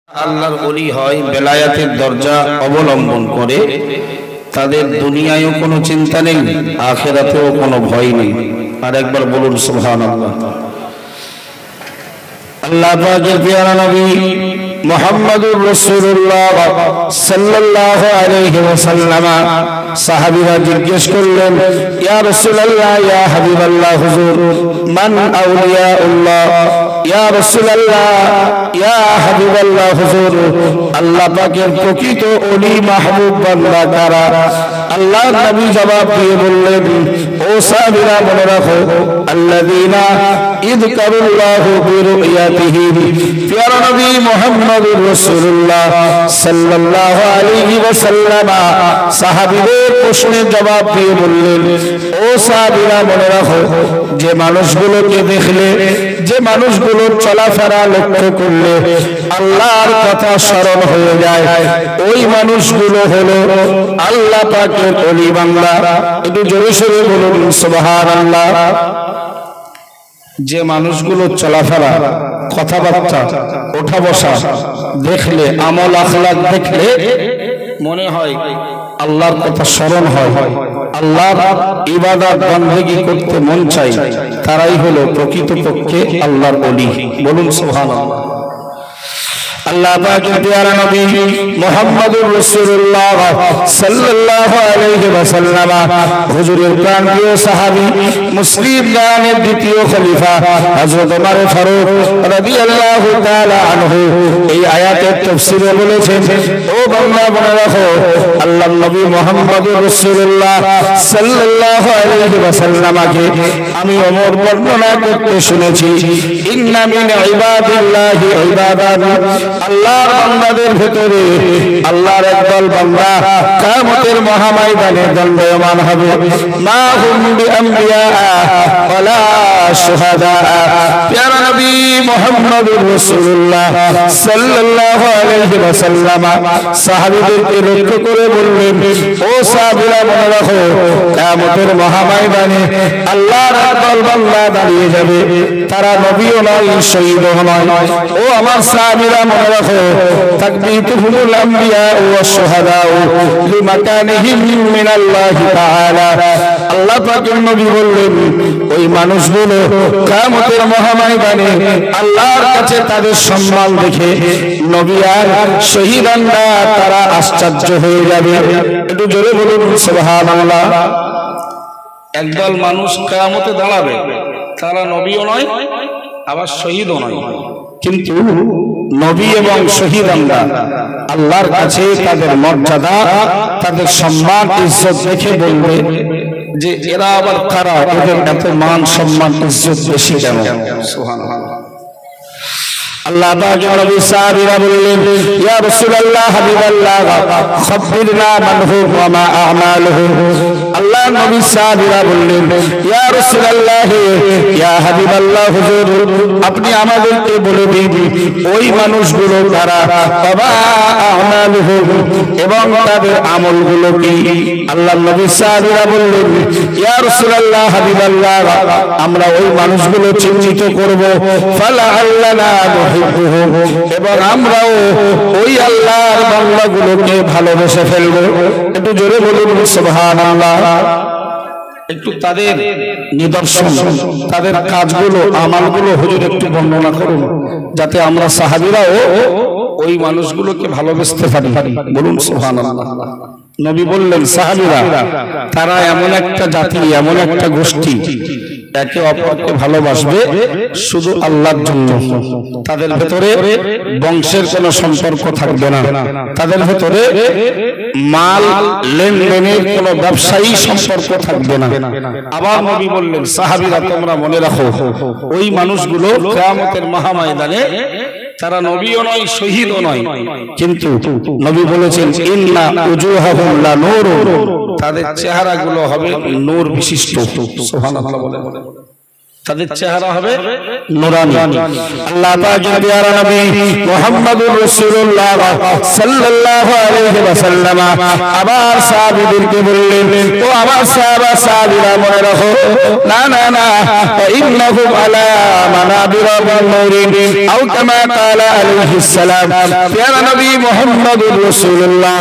আল্লাহর ওলি হয় বেলায়াতের দরজা অবলম্বন করে তাদের দুনিয়ায়ও কোনো চিন্তা নেই, আখিরাতেও কোনো ভয় নেই। আর একবার বলুন সুবহানাল্লাহ। আল্লাহ পাকের প্রিয় নবী মুহাম্মদুর রাসূলুল্লাহ সাল্লাল্লাহু আলাইহি ওয়াসাল্লাম সাহাবীরা জিজ্ঞেস করলেন, ইয়া রাসূলুল্লাহ, ইয়া হাবিবাল্লাহ, হুজুর মান আউলিয়াউল্লাহ, ইয়া রাসূলুল্লাহ, ইয়া হাবিবাল্লাহ, হুজুর আল্লাহ পাকের প্রকৃত ওলি মাহবুব বান্দা কারা? আল্লাহর নবী জবাব দিয়ে বললেন, ও সাহাবীরা মনে রাখো, আল্লাযীনা ইযকারুল্লাহু বিরুয়াতিহি। প্রিয় নবী মুহাম্মদুর রাসূলুল্লাহ সাল্লাল্লাহু আলাইহি ওয়াসাল্লাম সাহাবীদের প্রশ্নের জবাব দিয়ে বললেন, ও সাহাবীরা মনে রাখো, যে মানুষগুলোকে দেখলে, যে মানুষগুলোর চলাফেরা লক্ষ্য করলে আল্লাহর কথা স্মরণ হয়ে যায়, ওই মানুষগুলো হলো আল্লাহ পাকের ওলি বান্দা। একটু জোরে সোরে বলুন সুবহানাল্লাহ। যে মানুষগুলো চলাফেরা, কথাবার্তা, ওঠা বসা দেখলে, আমল আখলাক দেখলে মনে হয় আল্লাহর কথা স্মরণ হয়, আল্লাহর ইবাদত বندگی করতে মন চাই, তারাই হলো প্রকৃতপক্ষে আল্লাহর ওলি। বলুন সুবহানাল্লাহ। আল্লাহ পাকের প্রিয় নবী মুহাম্মদুর রাসূলুল্লাহ সাল্লাল্লাহু আলাইহি ওয়াসাল্লাম হুজুরের প্রাণপ্রিয় সাহাবী, মুসলিম জানের দ্বিতীয় খলিফা হযরত ওমর ফারুক রাদিয়াল্লাহু তাআলা আনহু এই আয়াতের তাফসীরে বলেছেন, ও বান্দা মনে রাখো, আল্লাহর নবী মুহাম্মদুর রাসূলুল্লাহ সাল্লাল্লাহু আলাইহি ওয়াসাল্লামকে আমি ওমর বর্ণনা করতে শুনেছি, ইন্না মিন ইবাদিল্লাহি ইবাদান, আল্লাহর বান্দাদের ভিতরে আল্লাহর একদল বান্দা কিয়ামতের মহাময়দানে দণ্ডায়মান হবে, মা হুম বিআম্বিয়া ওয়ালা শুহাদা। প্রিয় নবী মুহাম্মদুর রাসূলুল্লাহ সাল্লাল্লাহু আলাইহি ওয়াসাল্লাম সাহাবীদেরকে লক্ষ্য করে বললেন, ও সাহাবীরা মনে রাখো, কিয়ামতের মহাময়দানে আল্লাহর একদল বান্দা দাঁড়িয়ে যাবে, তারা নবীও নয়, শহীদও নয়। ও আমার সাহাবীরা মনে রাখো, তাকবীতুহুমুল আম্বিয়া ওয়াস শুহাদা লিমাকানিহিম মিনাল্লাহি তাআলা। আল্লাহ পাকের নবী বললেন, ওই মানুষগুলো কিয়ামতের মহাময়দানে আল্লাহর কাছে তাদের সম্মান দেখে নবী আর শহীদানরা তারা আশ্চর্য হয়ে যাবে। একটু জোরে বলুন সুবহানাল্লাহ। একদল মানুষ কিয়ামতে দাঁড়াবে, তারা নবীও নয়, আবার শহীদও নয়, কিন্তু নবী এবং শহীদানরা আল্লাহর কাছে তাদের মর্যাদা, তাদের সম্মান ইজ্জত দেখে বলবে যে এরা আবার কারা, এদের এত মান সম্মান ইজ্জত বেশি কেন? সুবহানাল্লাহ। আল্লাহ পাকের নবী সাহাবীরা বললেন, ইয়া রাসূলুল্লাহ, হাবিবাল্লাহ, খাবিরনা মান হু ওয়া মা আমালুহু। আল্লাহ নবী সাহাবীরা বললেন, ইয়া রাসূলুল্লাহ, ইয়া হাবিবাল্লাহ, হুজুর আপনি আমাদেরকে বলে দিন ওই মানুষগুলো কারা, ওয়া আমালুহু, এবং তাদের আমলগুলো কি? আল্লাহ নবী সাহাবীরা বললেন, ইয়া রাসূলুল্লাহ, হাবিবাল্লাহ, আমরা ওই মানুষগুলো চিহ্নিত করব, ফালা আল্লানা, এবং আমরাও ওই আল্লাহর বান্দাগুলোকে ভালোবেসে ফেলবো। একটু জোরে বলুন সুবহানাল্লাহ। একটু তাদের নিদর্শন, তাদের কাজগুলো, আমালগুলো হুজুর একটু বর্ণনা করুন, যাতে আমরা সাহাবীরাও ওই মানুষগুলোকে ভালোবাসতে পারি। বলুন সুবহানাল্লাহ। নবী বললেন, সাহাবীরা তারা এমন একটা জাতি, এমন একটা গোষ্ঠী, একে অপরকে ভালোবাসবে শুধু আল্লাহর জন্য। তাদের ভেতরে বংশের কোনো সম্পর্ক থাকবে না, তাদের ভেতরে মাল লেনদেনের কোনো ব্যবসায়ী সম্পর্ক থাকবে না। আবার নবী বললেন, সাহাবীরা তোমরা মনে রাখো, ওই মানুষগুলো কিয়ামতের মহাময়দানে তারা নবীও নয়, শহীদও নয়, কিন্তু নবী বলেছেন, ইন্না উজুহাহুম লা নূর, তাদের চেহারাগুলো হবে নূর বিশিষ্ট। সুবহানাল্লাহ বলে। তাদের চেহারা হবে নূরানি। আল্লাহ পাকের প্যারা নবী মুহাম্মদুর রাসূলুল্লাহ সাল্লাল্লাহু আলাইহি ওয়াসাল্লাম আবার সাহাবীদেরকে বললেন, ও আমার সাহাবীরা মনে রাখো, না না না, ইন্নাহুম আলা মানাবির মিন নূরিন আও কামা ক্বালা আলাইহিস সালাম। প্যারা নবী মুহাম্মদুর রাসূলুল্লাহ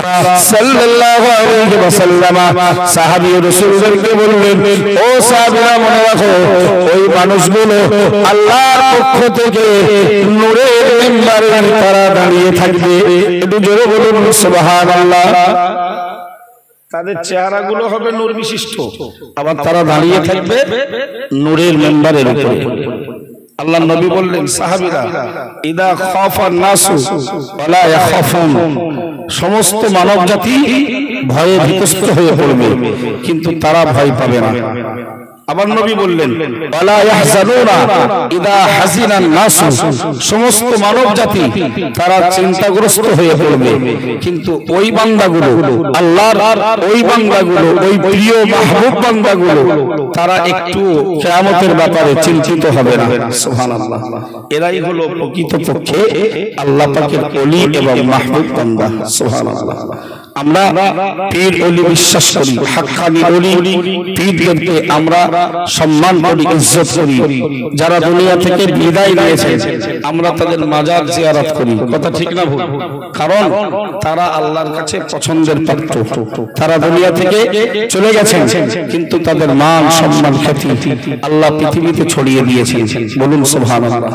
সাল্লাল্লাহু আলাইহি ওয়াসাল্লাম সাহাবী রাসূলদেরকে বললেন, ও সাহাবীরা মনে রাখো, ওই মানুষগুলো আল্লাহর পক্ষ থেকে নূরের মিম্বারে তারা দাঁড়িয়ে থাকবে। একটু জোরে বলুন সুবহানাল্লাহ। তাদের চেহারাগুলো হবে নূর বিশিষ্ট, আবার তারা দাঁড়িয়ে থাকবে নূরের মিম্বারের উপরে। আল্লাহ নবী বললেন, সাহাবীরা ইদা খাফান নাসু ওয়ালা ইয়াখাফুন, সমস্ত মানব জাতি ভয়ে ভীতস্ত হয়ে পড়বে কিন্তু তারা ভয় পাবে না। আবার নবী বললেন, ওয়ালা ইয়াহজানুনা ইদা হাজিনান নাসু, সমস্ত মানব জাতি তারা চিন্তাগ্রস্ত হয়ে পড়বে কিন্তু ওই বান্দাগুলো, আল্লাহর ওই বান্দাগুলো, ওই প্রিয় মাহবুব বান্দাগুলো, তারা একটু কিয়ামতের ব্যাপারে চিন্তিত হবে না। সুবহানাল্লাহ। এরাই হলো প্রকৃতপক্ষে আল্লাহ পাকের ওলি এবং মাহবুব বান্দা। সুবহানাল্লাহ। আমরা পীর ওলি বিশ্বাস করি, হাক্কানি ওলি পীরদেরকে আমরা সম্মান করি, ইজ্জত করি। যারা দুনিয়া থেকে বিদায় নিয়েছে আমরা তাদের মাজার জিয়ারত করি। কথা ঠিক না ভুল? কারণ তারা আল্লাহর কাছে পছন্দের পাত্র। তারা দুনিয়া থেকে চলে গেছেন কিন্তু তাদের মান সম্মান খ্যাতি আল্লাহ পৃথিবীতে ছড়িয়ে দিয়েছেন। বলুন সুবহানাল্লাহ।